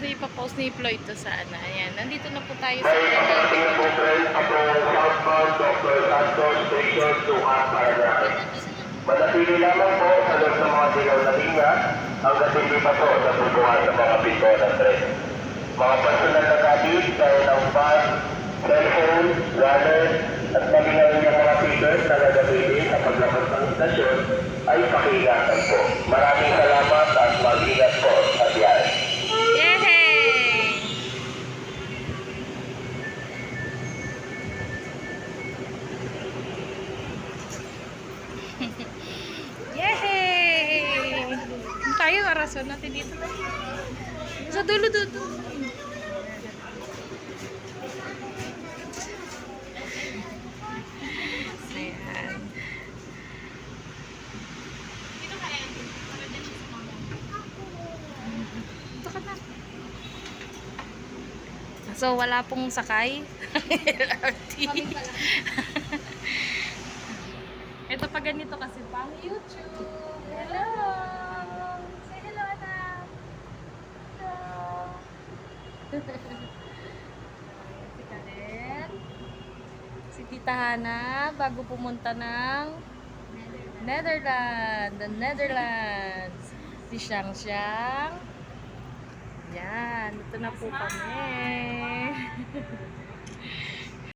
ipapost ni Floyd to sana. Ayan, nandito na po tayo sa May paparating na po friends ako southbound Dr. Santos Station to Paraguay. Manatili lamang po sa loob ng mga dilaw na linya hanggang hindi pa po sa bubuhan sa mga pinto ng tren. Mga personal na gamit gaya ng bus, cellphone, wallet, at maginawin ng mga papers na gagamitin sa paglabas ng istasyon ay pakiingatan po. Maraming salamat at mag-ingat po sa biyahe. Yay! Yay! Tayo, arason natin dito. Sa dulo. Ayan. Ito ka na. So, wala pong sakay. LRT. Ito pa ganito kasi pang YouTube. Hello! Say hello, anak. Hello. Si Karen. Si Tita Hana bago pumunta ng Netherlands. The Netherlands. Si Xiang Xiang. Yan. Ito na po kami.